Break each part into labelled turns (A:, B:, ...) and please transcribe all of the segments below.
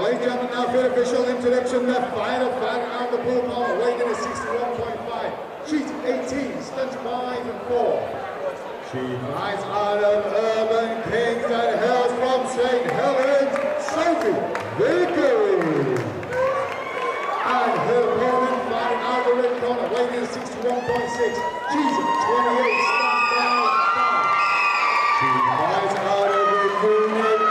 A: Ladies and gentlemen, now for the official introduction, the final fighter out of the pool corner, weighing in at 61.5. She's 18, stunts 5 and 4. She fights out of Urban Kings and hails from St. Helens, Sophie Vickery. And her opponent fighting out of the red corner, weighing in at 61.6. She's 28, stunts 5 and 5. She fights out of the unit.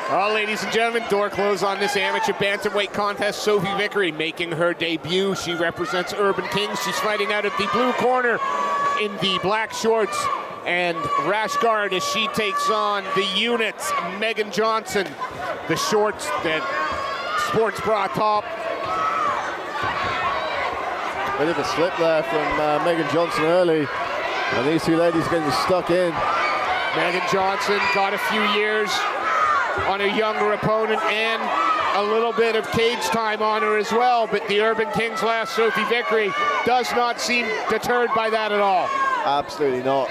B: Well, ladies and gentlemen, door closed on this amateur bantamweight contest. Sophie Vickery making her debut. She represents Urban Kings. She's fighting out at the blue corner in the black shorts and rash guard as she takes on the unit, Megan Johnson. The shorts, that sports bra top.
C: Bit of a slip there from Megan Johnson early, and these two ladies getting stuck in.
B: Megan Johnson got a few years on a younger opponent and a little bit of cage time on her as well, but the Urban Kings last, Sophie Vickery, does not seem deterred by that at all.
C: Absolutely not.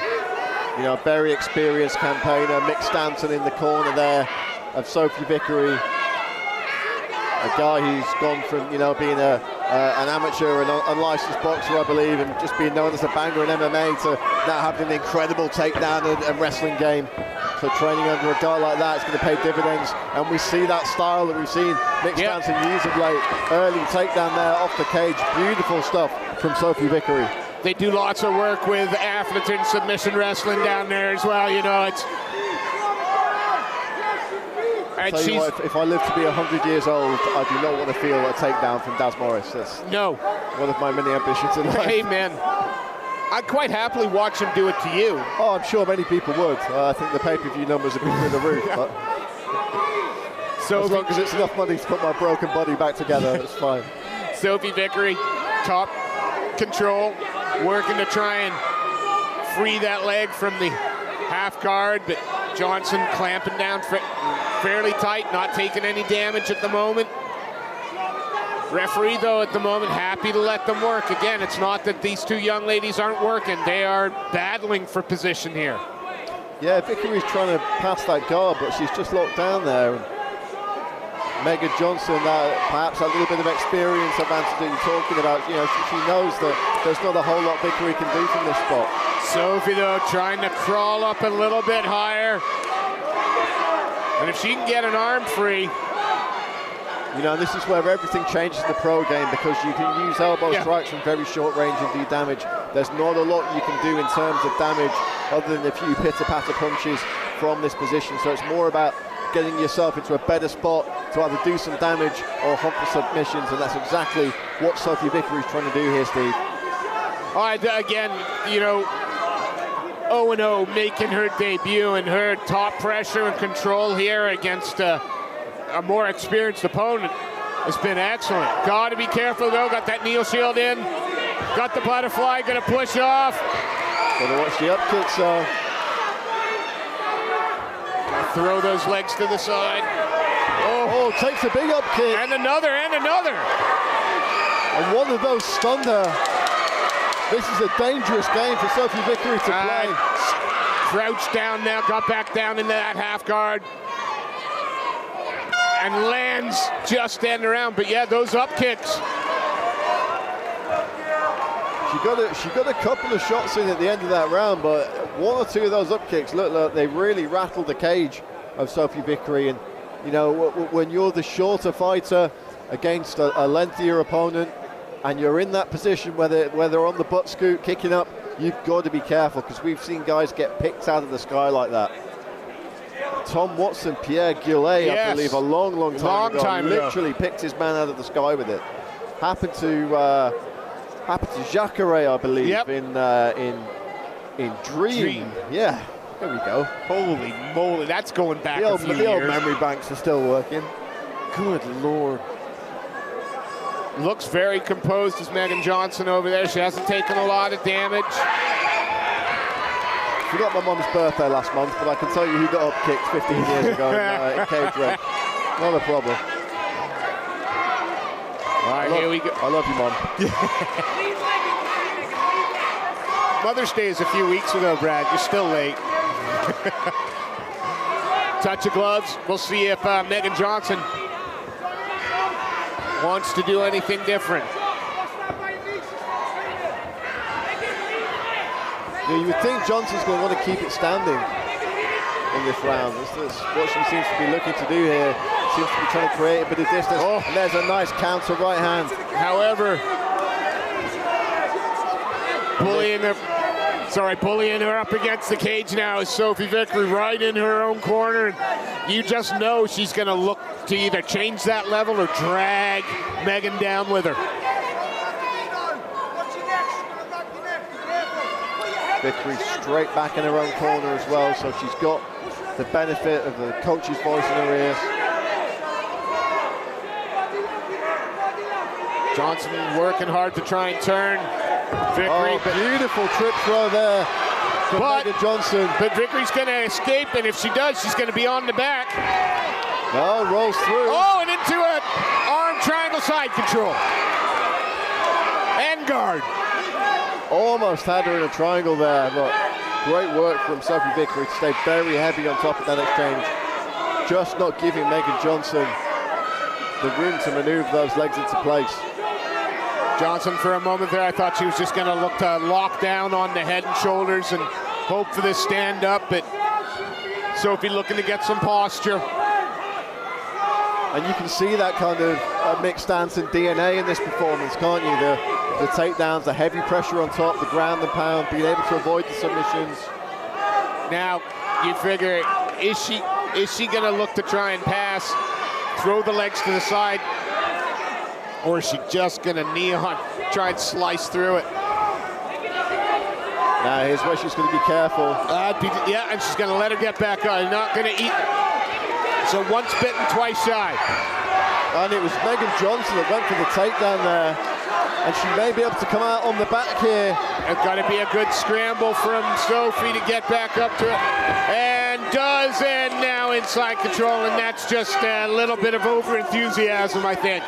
C: You know, very experienced campaigner. Mick Stanton in the corner there of Sophie Vickery. A guy who's gone from, you know, being an amateur and unlicensed boxer, I believe, and just being known as a banger in MMA to now having an incredible takedown and wrestling game. So training under a guy like that is going to pay dividends, and we see that style that we've seen Mick Stanton use of late. Early takedown there off the cage. Beautiful stuff from Sophie Vickery.
B: They do lots of work with African submission wrestling down there as well, you know. It's
C: I'll tell you what, if I live to be 100 years old, I do not want to feel a takedown from Daz Morris. That's one of my many ambitions in life.
B: Amen. I'd quite happily watch him do it to you.
C: Oh, I'm sure many people would. I think the pay-per-view numbers have been through the roof. But so as long as it's enough money to put my broken body back together, that's fine.
B: Sophie Vickery, top control, working to try and free that leg from the half guard, but Johnson clamping down fairly tight, not taking any damage at the moment. Referee, though, at the moment, happy to let them work. Again, it's not that these two young ladies aren't working. They are battling for position here.
C: Yeah, Vickery's trying to pass that guard, but she's just locked down there. Megan Johnson, perhaps a little bit of experience advantage that you're talking about. You know, she knows that there's not a whole lot Vickery can do from this spot.
B: Sophie, though, trying to crawl up a little bit higher. And if she can get an arm free.
C: You know, this is where everything changes in the pro game, because you can use elbow strikes from very short range and do damage. There's not a lot you can do in terms of damage other than a few pitter-patter punches from this position. So it's more about getting yourself into a better spot to either do some damage or hunt for submissions, and that's exactly what Sophie Vickery's trying to do here, Steve.
B: All right, again, you know, 0-0 making her debut, and her top pressure and control here against a more experienced opponent has been excellent. Got to be careful, though. Got that knee shield in. Got the butterfly. Going to push off.
C: Got to watch the up kicks, though.
B: Throw those legs to the side.
C: Oh, takes a big up kick.
B: And another, and another.
C: And one of those stunned her. This is a dangerous game for Sophie Vickery to play.
B: Crouched down now, got back down into that half guard. And lands just standing around, but yeah, those up kicks.
C: She got a couple of shots in at the end of that round, but one or two of those up kicks look like they really rattled the cage of Sophie Vickery. And you know, when you're the shorter fighter against a lengthier opponent, and you're in that position where they're on the butt scoot kicking up, you've got to be careful, because we've seen guys get picked out of the sky like that. Tom Watson, Pierre Goulet, I believe, a long time ago, literally picked his man out of the sky with it. Happened to Jacare, I believe, in Dream. Yeah, there we go.
B: Holy moly, that's going back a few years.
C: The old memory banks are still working.
B: Good Lord. Looks very composed as Megan Johnson over there. She hasn't taken a lot of damage.
C: Forgot my mum's birthday last month, but I can tell you who got up kicked 15 years ago in cage ring. Not a problem.
B: All right, here we go.
C: I love you, Mum.
B: Mother's Day is a few weeks ago, Brad. You're still late. Touch of gloves. We'll see if Megan Johnson wants to do anything different.
C: Yeah, you would think Johnson's going to want to keep it standing in this round. This is what she seems to be looking to do here. Seems to be trying to create a bit of distance. Oh. And there's a nice counter right hand.
B: However, bullying her up against the cage now is Sophie Vickery right in her own corner. You just know she's going to look to either change that level or drag Megan down with her.
C: Vickery straight back in her own corner as well, so she's got the benefit of the coach's voice in her ears.
B: Johnson working hard to try and turn Vickery.
C: Oh, beautiful trip throw there from Megan Johnson.
B: But Vickery's going to escape, and if she does, she's going to be on the back.
C: No, rolls through.
B: Oh, and into an arm triangle side control. And guard.
C: Almost had her in a triangle there, but great work from Sophie Vickery to stay very heavy on top of that exchange. Just not giving Megan Johnson the room to maneuver those legs into place.
B: Johnson, for a moment there, I thought she was just going to look to lock down on the head and shoulders and hope for this stand-up, but Sophie looking to get some posture.
C: And you can see that kind of mixed stance and DNA in this performance, can't you? The takedowns, the heavy pressure on top, the ground and pound, being able to avoid the submissions.
B: Now, you figure, is she going to look to try and pass, throw the legs to the side, or is she just going to knee on, try and slice through it?
C: Now, here's where she's going to be careful.
B: Yeah, and she's going to let her get back on. Not going to eat. So once bitten, twice shy.
C: And it was Megan Johnson that went for the takedown there. And she may be able to come out on the back here.
B: It's got to be a good scramble from Sophie to get back up to it. And does, and now inside control. And that's just a little bit of over-enthusiasm, I think.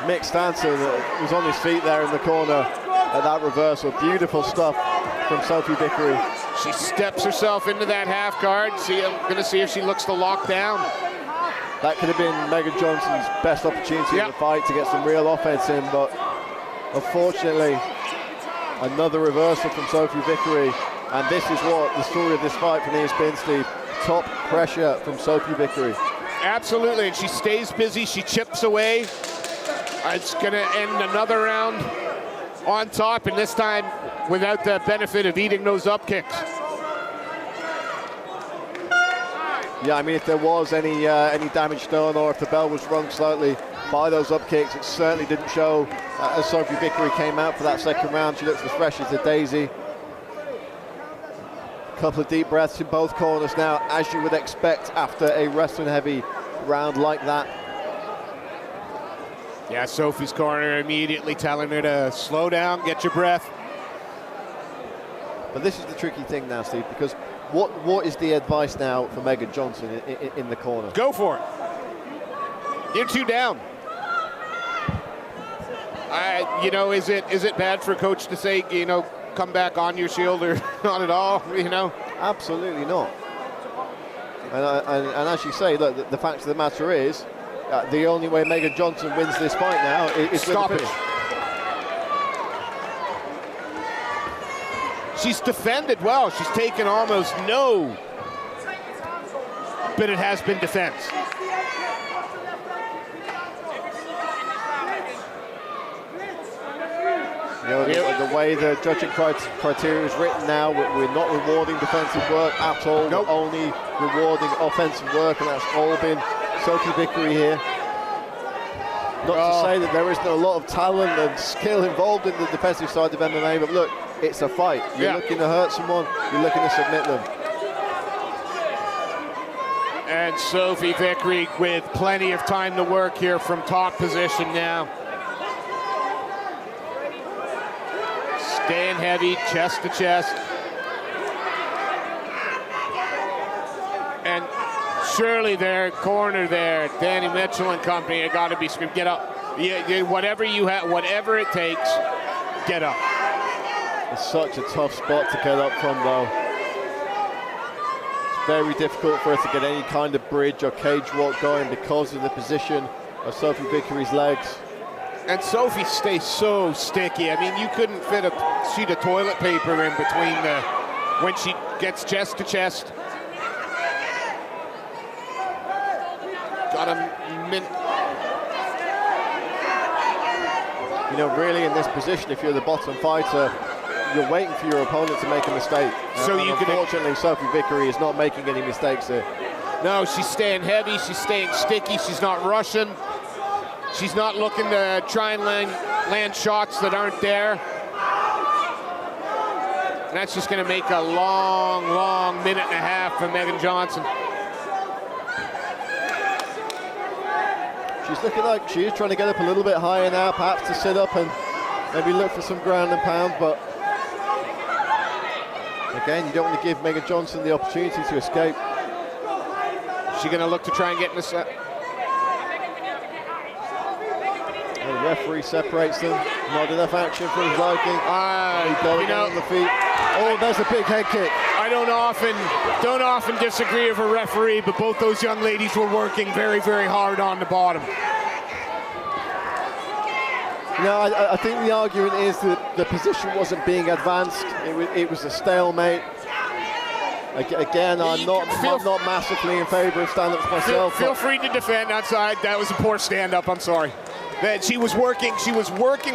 C: Mixed answer that was on his feet there in the corner at that reversal. Beautiful stuff from Sophie Vickery.
B: She steps herself into that half guard. I'm going to see if she looks to lock down.
C: That could have been Megan Johnson's best opportunity in the fight to get some real offense in, but unfortunately, another reversal from Sophie Vickery. And this is what the story of this fight for me has been, Steve. Top pressure from Sophie Vickery.
B: Absolutely, and she stays busy. She chips away. It's going to end another round on top, and this time without the benefit of eating those up kicks.
C: Yeah, I mean, if there was any damage done or if the bell was rung slightly by those up kicks, it certainly didn't show as Sophie Vickery came out for that second round. She looks as fresh as a daisy. A couple of deep breaths in both corners now, as you would expect after a wrestling heavy round like that.
B: Yeah, Sophie's corner immediately telling her to slow down, get your breath.
C: But this is the tricky thing now, Steve, because what is the advice now for Megan Johnson in the corner?
B: Go for it. You're 2 down. You know, is it bad for a coach to say, you know, come back on your shield or not at all, you know?
C: Absolutely not. And as you say, look, the fact of the matter is, the only way Megan Johnson wins this fight now is with a finish.
B: She's defended well. She's taken almost no, but it has been defense.
C: You know, the way the judging criteria is written now, we're not rewarding defensive work at all.
B: Nope.
C: We're only rewarding offensive work, and that's all been Sophie Vickery here. Not to say that there isn't a lot of talent and skill involved in the defensive side of MMA, but look, it's a fight. You're looking to hurt someone, you're looking to submit them.
B: And Sophie Vickery with plenty of time to work here from top position now. Staying heavy, chest to chest. And surely their corner there, Danny Mitchell and company, you got to be screaming, get up. Yeah, whatever you have, whatever it takes, get up.
C: It's such a tough spot to get up from, though. It's very difficult for her to get any kind of bridge or cage walk going because of the position of Sophie Vickery's legs.
B: And Sophie stays so sticky. I mean, you couldn't fit a sheet of toilet paper in between when she gets chest to chest. Got a mint.
C: You know, really in this position, if you're the bottom fighter, you're waiting for your opponent to make a mistake.
B: So you can.
C: Unfortunately, Sophie Vickery is not making any mistakes here.
B: No, she's staying heavy. She's staying sticky. She's not rushing. She's not looking to try and land shots that aren't there. And that's just going to make a long, long minute and a half for Megan Johnson.
C: She's looking like she is trying to get up a little bit higher now, perhaps to sit up and maybe look for some ground and pound, but again, you don't want to give Megan Johnson the opportunity to escape.
B: She's going to look to try and get in the set.
C: The referee separates them. Not enough action for his liking. Going on the feet. Oh, there's a big head kick.
B: I don't often disagree with a referee, but both those young ladies were working very, very hard on the bottom.
C: No, I think the argument is that the position wasn't being advanced. It was a stalemate. Again, I'm not massively in favour of stand-ups myself.
B: Feel free to defend outside. That was a poor stand-up. I'm sorry. That she was working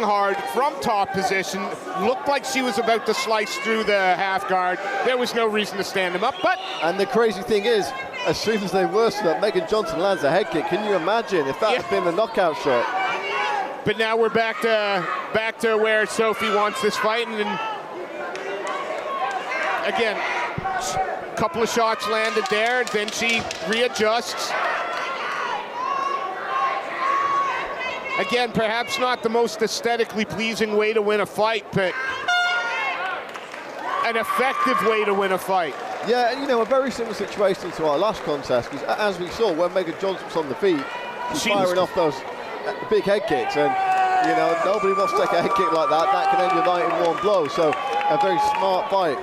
B: hard from top position. Looked like she was about to slice through the half guard. There was no reason to stand him up. And
C: the crazy thing is, as soon as they were stood up, Megan Johnson lands a head kick. Can you imagine if that had been the knockout shot?
B: But now we're back to where Sophie wants this fight, and again, a couple of shots landed there. Then she readjusts. Again, perhaps not the most aesthetically pleasing way to win a fight, but an effective way to win a fight.
C: Yeah, and you know, a very similar situation to our last contest, because as we saw, when Megan Johnson was on the feet, she's firing off those big head kicks, and you know, nobody wants to take a head kick like that. That can end your night in one blow. So a very smart fight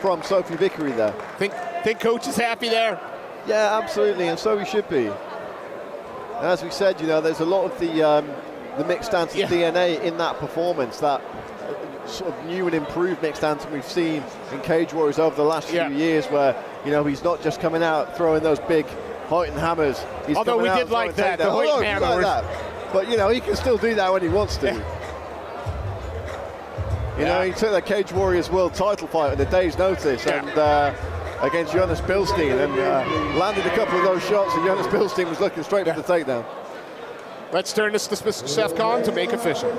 C: from Sophie Vickery there.
B: Think coach is happy there?
C: Yeah, absolutely, and so he should be. And as we said, you know, there's a lot of the mixed stance DNA in that performance, that sort of new and improved mixed stance we've seen in Cage Warriors over the last few years, where, you know, he's not just coming out throwing those big Hoyton hammers. He's
B: Although we did like that, the Hoyton hammer.
C: But, you know, he can still do that when he wants to. You know, he took that Cage Warriors World title fight at a day's notice, and against Jonas Bilstein, and landed a couple of those shots, and Jonas Bilstein was looking straight for the takedown.
B: Let's turn this to Mr. Seth Khan to make official.